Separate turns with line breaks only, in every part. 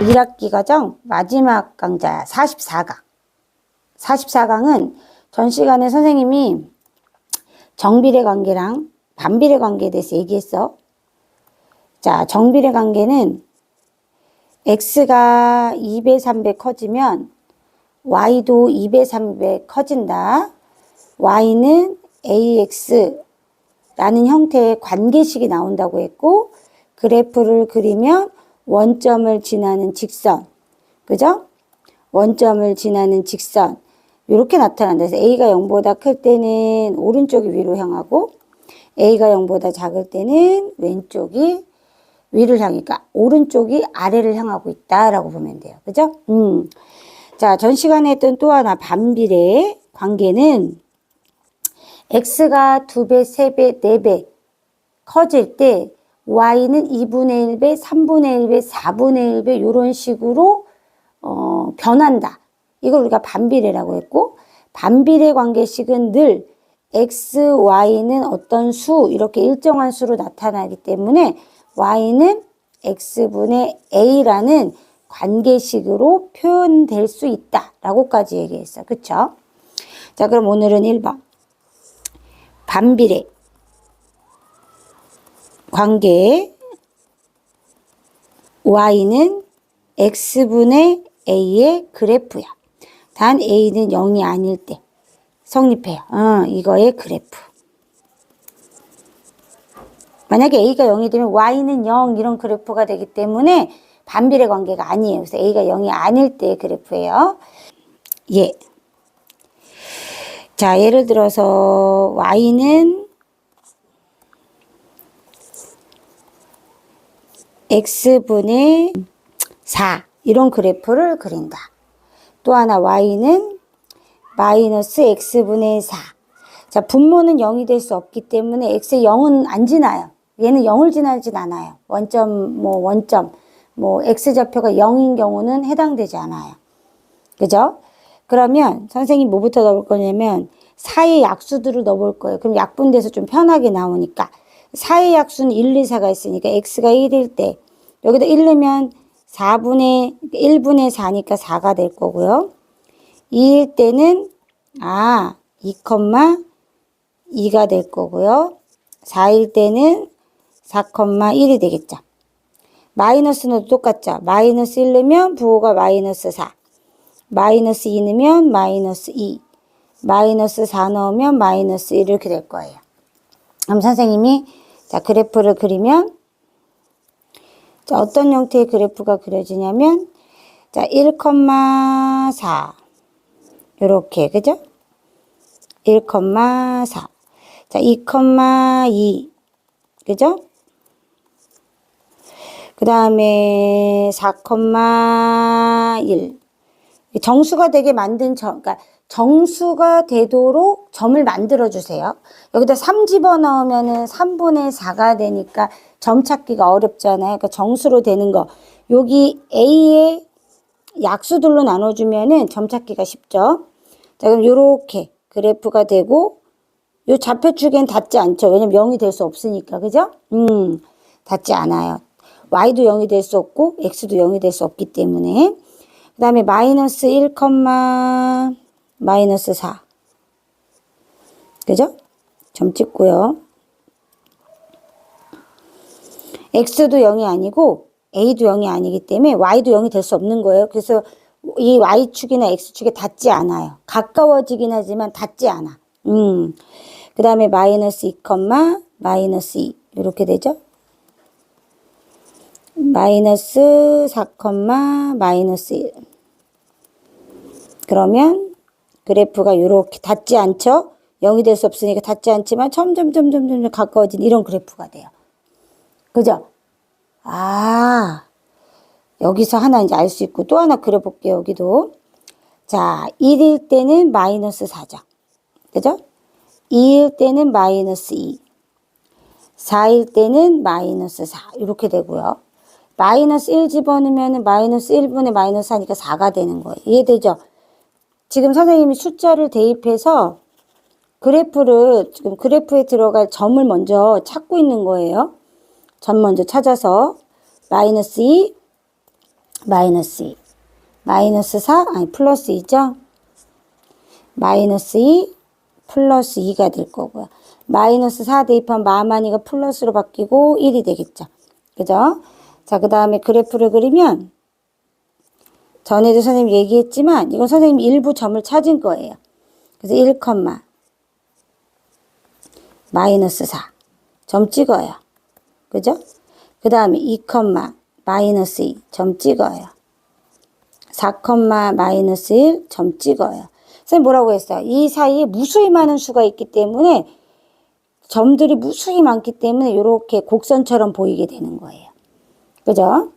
1학기 과정 마지막 강좌야. 44강. 44강은 전 시간에 선생님이 정비례 관계랑 반비례 관계에 대해서 얘기했어. 자, 정비례 관계는 x가 2배, 3배 커지면 y도 2배, 3배 커진다. y는 ax라는 형태의 관계식이 나온다고 했고, 그래프를 그리면 원점을 지나는 직선, 그죠? 원점을 지나는 직선, 이렇게 나타난다. 그래서 a가 0보다 클 때는 오른쪽이 위로 향하고 a가 0보다 작을 때는 왼쪽이 위를 향하니까 오른쪽이 아래를 향하고 있다라고 보면 돼요. 그죠? 자, 전 시간에 했던 또 하나 반비례 관계는 x가 2배, 3배, 4배 커질 때 y는 2분의 1배, 3분의 1배, 4분의 1배 이런 식으로 변한다. 이걸 우리가 반비례라고 했고, 반비례 관계식은 늘 x, y는 어떤 수, 이렇게 일정한 수로 나타나기 때문에 y는 x분의 a라는 관계식으로 표현될 수 있다라고까지 얘기했어. 그쵸? 자, 그럼 오늘은 1번. 반비례 관계 y는 x분의 a의 그래프야. 단 a는 0이 아닐 때 성립해요. 이거의 그래프. 만약에 a가 0이 되면 y는 0 이런 그래프가 되기 때문에 반비례 관계가 아니에요. 그래서 a가 0이 아닐 때의 그래프예요. 예. 자, 예를 들어서 y는 x분의 4 이런 그래프를 그린다. 또 하나 y는 마이너스 x분의 4. 자, 분모는 0이 될 수 없기 때문에 x의 0은 안 지나요. 얘는 0을 지나진 않아요. 원점, x좌표가 0인 경우는 해당되지 않아요. 그죠? 그러면 선생님 뭐부터 넣을 거냐면 4의 약수들을 넣어볼 거예요. 그럼 약분돼서 좀 편하게 나오니까 4의 약수는 1, 2, 4가 있으니까 x가 1일 때 여기다 1 넣으면 1분의 4니까 4가 될 거고요. 2일 때는 2,2가 될 거고요. 4일 때는 4,1이 되겠죠. 마이너스는 똑같죠. 마이너스 1 넣으면 부호가 마이너스 4. 마이너스 2 넣으면 마이너스 2. 마이너스 4 넣으면 마이너스 1 이렇게 될 거예요. 그럼 선생님이 자, 그래프를 그리면 자, 어떤 형태의 그래프가 그려지냐면 자, 1,4 요렇게, 그죠? 1,4 자, 2,2 그죠? 그 다음에 4,1 정수가 되게 만든 그러니까 정수가 되도록 점을 만들어 주세요. 여기다 3 집어넣으면은 3분의 4가 되니까 점 찾기가 어렵잖아요. 그러니까 정수로 되는 거. 여기 A의 약수들로 나눠주면은 점 찾기가 쉽죠. 자, 그럼 요렇게 그래프가 되고, 요 좌표축엔 닿지 않죠. 왜냐면 0이 될 수 없으니까. 그죠? 닿지 않아요. y도 0이 될 수 없고, x도 0이 될 수 없기 때문에. 그 다음에 마이너스 1, 마이너스 4. 그죠? 점 찍고요. x도 0이 아니고 a도 0이 아니기 때문에 y도 0이 될 수 없는 거예요. 그래서 이 y축이나 x축에 닿지 않아요. 가까워지긴 하지만 닿지 않아. 그 다음에 마이너스 2, 마이너스 2 이렇게 되죠. 마이너스 4, 마이너스 1. 그러면 그래프가 이렇게 닿지 않죠? 0이 될 수 없으니까 닿지 않지만 점점 가까워진 이런 그래프가 돼요. 그죠? 여기서 하나 이제 알 수 있고 또 하나 그려볼게요. 여기도. 자, 1일 때는 마이너스 4죠. 그죠? 2일 때는 마이너스 2. 4일 때는 마이너스 4. 이렇게 되고요. 마이너스 1 집어넣으면 마이너스 1분의 마이너스 4니까 4가 되는 거예요. 이해되죠? 지금 선생님이 숫자를 대입해서 지금 그래프에 들어갈 점을 먼저 찾고 있는 거예요. 점 먼저 찾아서 마이너스 2, 마이너스 2. 마이너스 4, 아니 플러스 2죠? 마이너스 2 플러스 2가 될 거고요. 마이너스 4 대입하면 마마니가 플러스로 바뀌고 1이 되겠죠. 그죠? 자, 그 다음에 그래프를 그리면 전에도 선생님 얘기했지만 이건 선생님 일부 점을 찾은 거예요. 그래서 1, 마이너스 4. 점 찍어요. 그죠? 그 다음에 2, 마이너스 2. 점 찍어요. 4, 마이너스 1. 점 찍어요. 선생님 뭐라고 했어요? 이 사이에 무수히 많은 수가 있기 때문에 점들이 무수히 많기 때문에 이렇게 곡선처럼 보이게 되는 거예요. 그죠?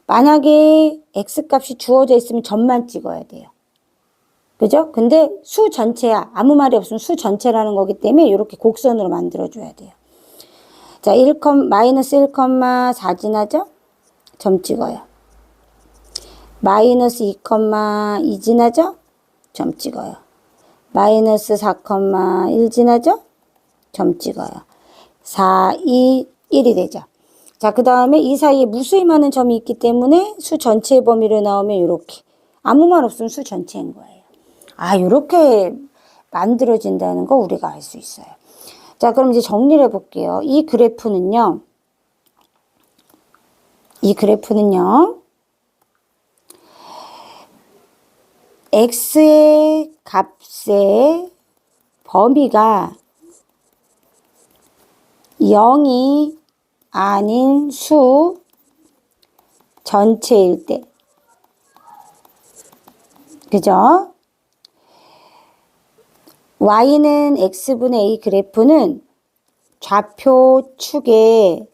만약에 x값이 주어져 있으면 점만 찍어야 돼요. 그죠? 근데 수 전체야. 아무 말이 없으면 수 전체라는 거기 때문에 이렇게 곡선으로 만들어줘야 돼요. 자, 마이너스 1, 4 지나죠? 점 찍어요. 마이너스 2, 2 지나죠? 점 찍어요. 마이너스 4, 1 지나죠? 점 찍어요. 4, 2, 1이 되죠. 자, 그 다음에 이 사이에 무수히 많은 점이 있기 때문에 수 전체의 범위로 나오면 이렇게. 아무 말 없으면 수 전체인 거예요. 아, 이렇게 만들어진다는 거 우리가 알 수 있어요. 자, 그럼 이제 정리를 해볼게요. 이 그래프는요. x의 값의 범위가 0이 아닌 수 전체일 때. 그죠? y는 x분의 a 그래프는 좌표 축에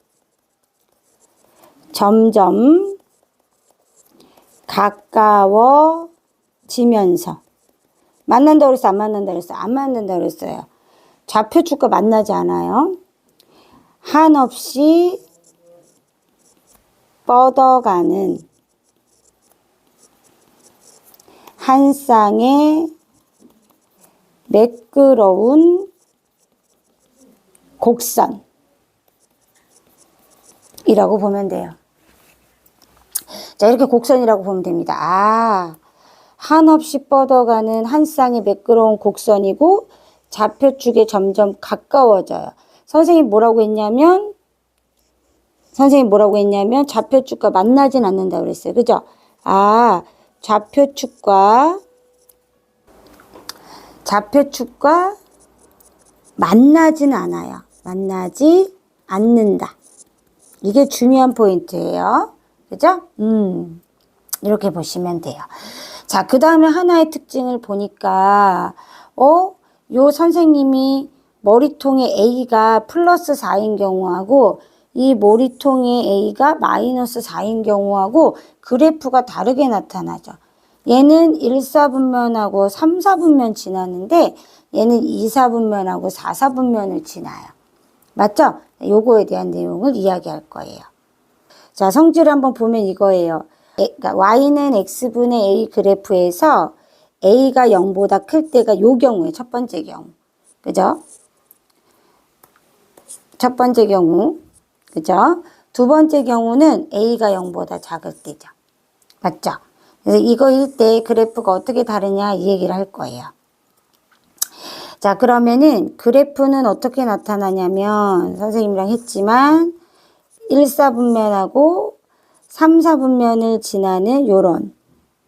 점점 가까워지면서 만난다 그랬어? 안 만난다 그랬어? 안 만난다 그랬어요. 좌표 축과 만나지 않아요. 한없이 뻗어가는 한 쌍의 매끄러운 곡선이라고 보면 돼요. 자, 이렇게 곡선이라고 보면 됩니다. 아, 한없이 뻗어가는 한 쌍의 매끄러운 곡선이고 좌표축에 점점 가까워져요. 선생님 뭐라고 했냐면 좌표축과 만나진 않는다고 그랬어요. 그죠? 아, 좌표축과 만나진 않아요. 만나지 않는다. 이게 중요한 포인트예요. 그죠? 이렇게 보시면 돼요. 자, 그 다음에 하나의 특징을 보니까, 요 선생님이 머리통에 A가 플러스 4인 경우하고, 이 머리통에 A가 마이너스 4인 경우하고, 그래프가 다르게 나타나죠. 얘는 1, 4분면하고 3, 4분면 지나는데, 얘는 2, 4분면하고 4, 4분면을 지나요. 맞죠? 요거에 대한 내용을 이야기할 거예요. 자, 성질을 한번 보면 이거예요. 그러니까 y는 x분의 a 그래프에서 a가 0보다 클 때가 요 경우에 첫 번째 경우. 그죠? 첫 번째 경우. 그죠? 두 번째 경우는 a가 0보다 작을 때죠. 맞죠? 그래서 이거일 때 그래프가 어떻게 다르냐 이 얘기를 할 거예요. 자, 그러면은 그래프는 어떻게 나타나냐면 선생님이랑 했지만 1, 4분면하고 3, 4분면을 지나는 요런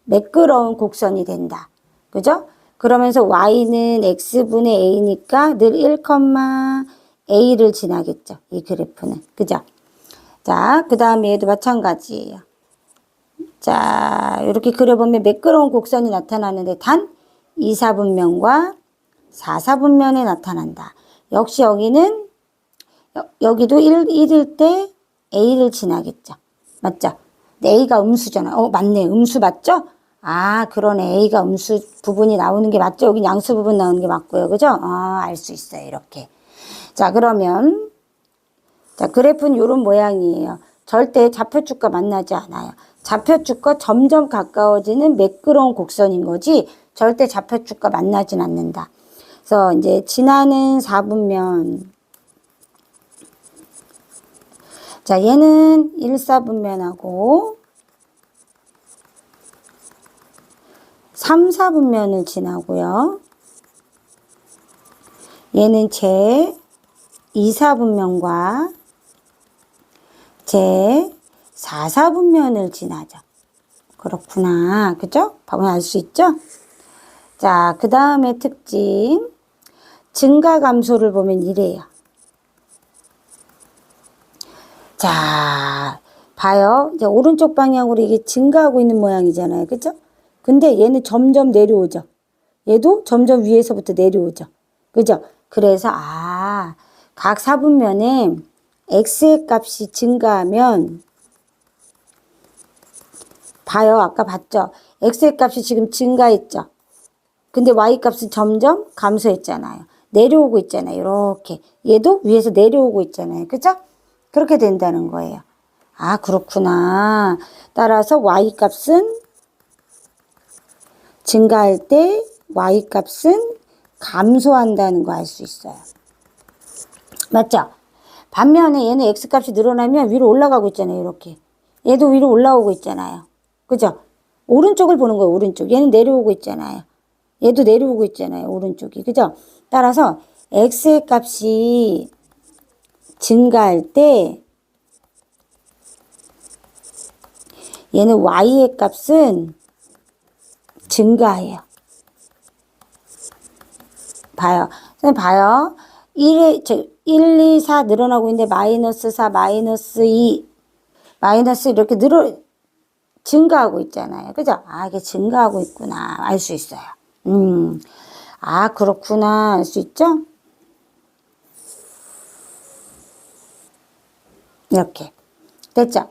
매끄러운 곡선이 된다. 그죠? 그러면서 y는 x분의 a니까 늘 1, a를 지나겠죠. 이 그래프는. 그죠? 자, 그 다음에 얘도 마찬가지예요. 자, 이렇게 그려보면 매끄러운 곡선이 나타나는데 단 2, 4분면과 4, 4분면에 나타난다. 역시 여기는 여기도 1일 때 A를 지나겠죠. 맞죠? A가 음수잖아요. 맞네. 음수 맞죠? 아, 그러네. A가 음수 부분이 나오는 게 맞죠? 여기 양수 부분 나오는 게 맞고요. 그죠? 아, 알 수 있어요. 이렇게. 자, 그러면 자, 그래프는 이런 모양이에요. 절대 좌표축과 만나지 않아요. 좌표축과 점점 가까워지는 매끄러운 곡선인 거지 절대 좌표축과 만나진 않는다. 그래서 이제 지나는 4분면. 자, 얘는 1, 4분면하고 3, 4분면을 지나고요. 얘는 제 2, 4분면과 제 4, 4분면을 지나죠. 그렇구나. 그죠? 보면 알 수 있죠? 자, 그 다음에 특징. 증가 감소를 보면 이래요. 자, 봐요. 이제 오른쪽 방향으로 이게 증가하고 있는 모양이잖아요. 그죠? 근데 얘는 점점 내려오죠. 얘도 점점 위에서부터 내려오죠. 그죠? 그래서, 각 4분면에 x의 값이 증가하면, 봐요. 아까 봤죠? x의 값이 지금 증가했죠? 근데 y 값은 점점 감소했잖아요. 내려오고 있잖아요. 이렇게. 얘도 위에서 내려오고 있잖아요. 그죠? 그렇게 된다는 거예요. 아, 그렇구나. 따라서 y 값은 증가할 때 y 값은 감소한다는 거 알 수 있어요. 맞죠? 반면에 얘는 x 값이 늘어나면 위로 올라가고 있잖아요. 이렇게. 얘도 위로 올라오고 있잖아요. 그죠? 오른쪽을 보는 거예요. 오른쪽. 얘는 내려오고 있잖아요. 얘도 내려오고 있잖아요. 오른쪽이. 그죠? 따라서 x의 값이 증가할 때 얘는 y의 값은 증가해요. 봐요. 선생님 봐요. 1, 2, 4 늘어나고 있는데 마이너스 4, 마이너스 2, 마이너스 이렇게 증가하고 있잖아요. 그죠? 아, 이게 증가하고 있구나. 알 수 있어요. 아, 그렇구나. 알 수 있죠? 이렇게. 됐죠?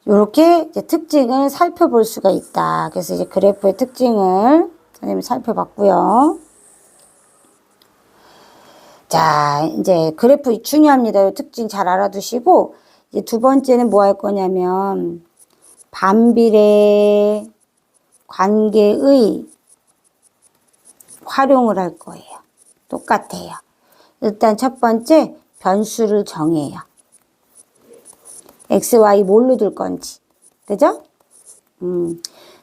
이렇게 이제 특징을 살펴볼 수가 있다. 그래서 이제 그래프의 특징을 선생님이 살펴봤고요. 자, 이제 그래프 중요합니다. 이 특징 잘 알아두시고, 이제 두 번째는 뭐 할 거냐면, 반비례 관계의 활용을 할 거예요. 똑같아요. 일단 첫 번째, 변수를 정해요. x, y 뭘로 둘 건지. 그죠?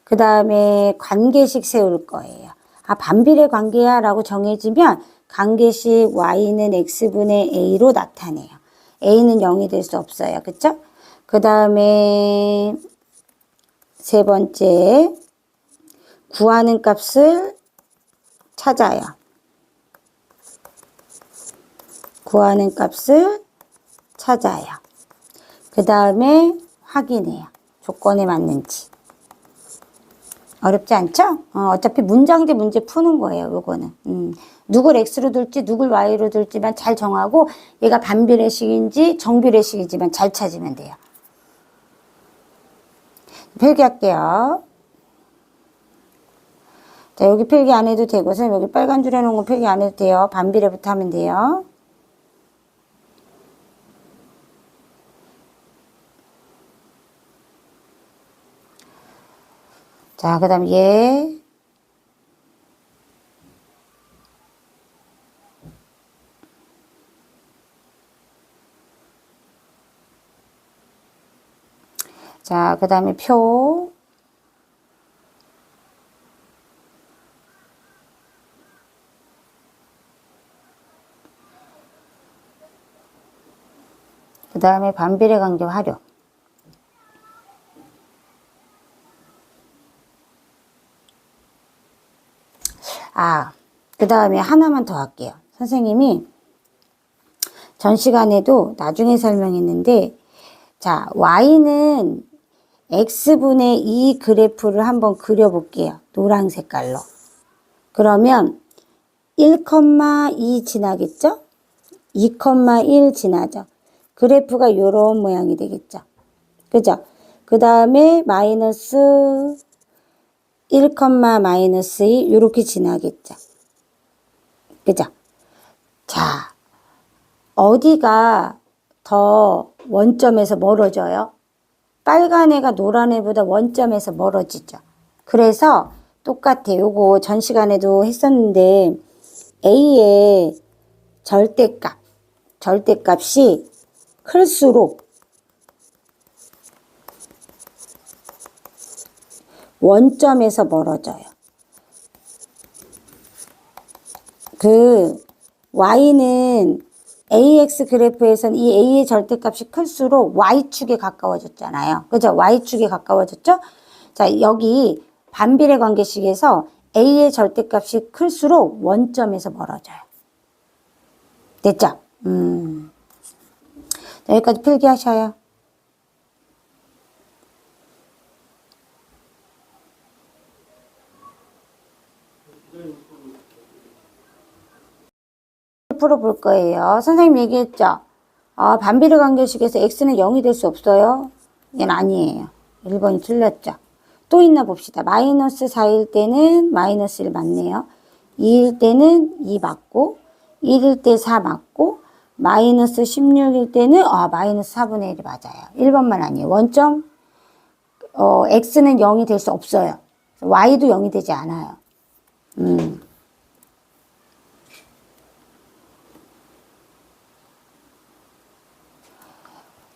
그 다음에 관계식 세울 거예요. 아, 반비례 관계야 라고 정해지면 관계식 y는 x분의 a로 나타내요. a는 0이 될 수 없어요. 그쵸? 그 다음에 세 번째, 구하는 값을 찾아요. 구하는 값을 찾아요. 그 다음에 확인해요. 조건에 맞는지. 어렵지 않죠? 어차피 문장제 문제 푸는 거예요. 요거는. 누굴 x로 둘지 누굴 y로 둘지만 잘 정하고 얘가 반비례식인지 정비례식이지만 잘 찾으면 돼요. 필기할게요. 자, 여기 필기 안 해도 되고 선생님 여기 빨간 줄 해놓은 거 필기 안 해도 돼요. 반비례부터 하면 돼요. 자, 그 다음 얘. 자, 그 다음에 표. 그 다음에 반비례 관계 활용. 아, 그 다음에 하나만 더 할게요. 선생님이 전 시간에도 나중에 설명했는데, 자, y는 x분의 이 그래프를 한번 그려볼게요. 노란 색깔로. 그러면 1,2 지나겠죠? 2,1 지나죠? 그래프가 이런 모양이 되겠죠? 그죠? 그 다음에 마이너스 1, 마이너스 2 이렇게 지나겠죠? 그죠? 자, 어디가 더 원점에서 멀어져요? 빨간 애가 노란 애보다 원점에서 멀어지죠. 그래서 똑같아요. 요거 전 시간에도 했었는데 A의 절대값이 클수록 원점에서 멀어져요. 그 y는 ax 그래프에서는 이 a의 절대값이 클수록 y축에 가까워졌잖아요. 그죠? y축에 가까워졌죠? 자, 여기 반비례 관계식에서 a의 절대값이 클수록 원점에서 멀어져요. 됐죠? 여기까지 필기하셔요. 풀어볼 거예요. 선생님 얘기했죠? 반비례 관계식에서 x는 0이 될 수 없어요. 얘는 아니에요. 1번이 틀렸죠. 또 있나 봅시다. 마이너스 4일 때는 마이너스 1 맞네요. 2일 때는 2 맞고 1일 때 4 맞고 마이너스 16일 때는 마이너스 4분의 1이 맞아요. 1번만 아니에요. 원점 x는 0이 될 수 없어요. y도 0이 되지 않아요.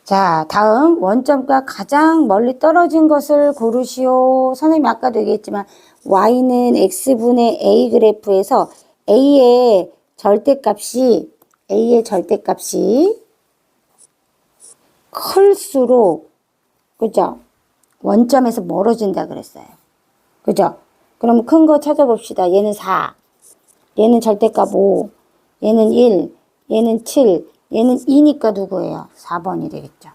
자, 다음 원점과 가장 멀리 떨어진 것을 고르시오. 선생님이 아까도 얘기했지만 y는 x분의 a 그래프에서 a의 절대값이 클수록 그죠? 원점에서 멀어진다 그랬어요. 그죠? 그럼 큰 거 찾아봅시다. 얘는 4, 얘는 절대값 5, 얘는 1, 얘는 7, 얘는 2니까 누구예요? 4번이 되겠죠.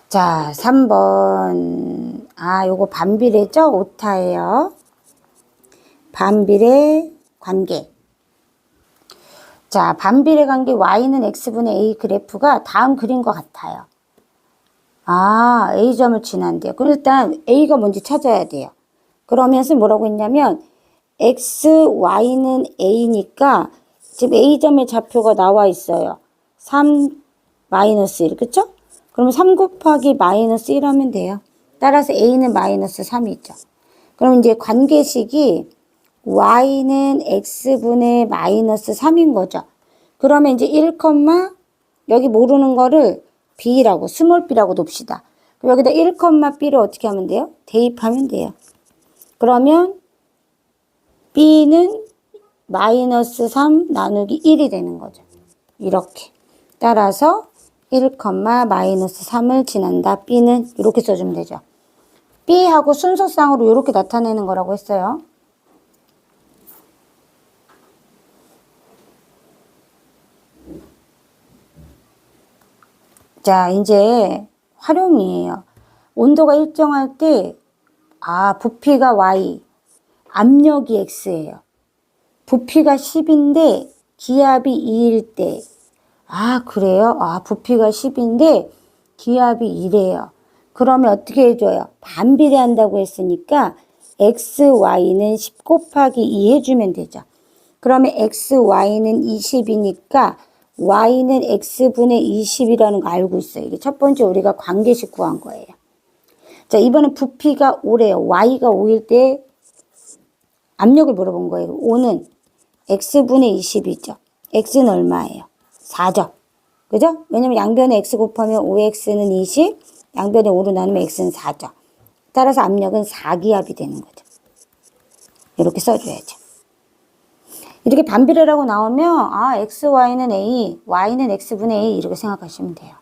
자, 3번. 요거 반비례죠? 오타예요. 반비례 관계. 자, 반비례 관계 y는 x분의 a 그래프가 다음 그림과 같아요. A점을 지난대요. 그럼 일단 A가 뭔지 찾아야 돼요. 그러면서 뭐라고 했냐면 x, y는 a니까 지금 A점의 좌표가 나와 있어요. 3, 마이너스 1, 그쵸? 그러면 3 곱하기 마이너스 1 하면 돼요. 따라서 A는 마이너스 3이죠. 그럼 이제 관계식이 y는 x분의 마이너스 3인 거죠. 그러면 이제 1, 여기 모르는 거를 b라고, 스몰 b라고 놉시다. 여기다 1, b를 어떻게 하면 돼요? 대입하면 돼요. 그러면 b는 마이너스 3 나누기 1이 되는 거죠. 이렇게. 따라서 1, 마이너스 3을 지난다. b는 이렇게 써주면 되죠. b하고 순서상으로 이렇게 나타내는 거라고 했어요. 자, 이제 활용이에요. 온도가 일정할 때, 부피가 y, 압력이 x예요. 부피가 10인데 기압이 2일 때. 그래요? 부피가 10인데 기압이 2래요. 그러면 어떻게 해줘요? 반비례한다고 했으니까 x, y는 10 곱하기 2 해주면 되죠. 그러면 x, y는 20이니까 y는 x분의 20이라는 거 알고 있어요. 이게 첫 번째 우리가 관계식 구한 거예요. 자, 이번엔 부피가 5래요. y가 5일 때 압력을 물어본 거예요. 5는 x분의 20이죠. x는 얼마예요? 4죠. 그죠? 왜냐면 양변에 x 곱하면 5x는 20, 양변에 5로 나누면 x는 4죠. 따라서 압력은 4기압이 되는 거죠. 이렇게 써줘야죠. 이렇게 반비례라고 나오면 x, y는 a, y는 x분의 a 이렇게 생각하시면 돼요.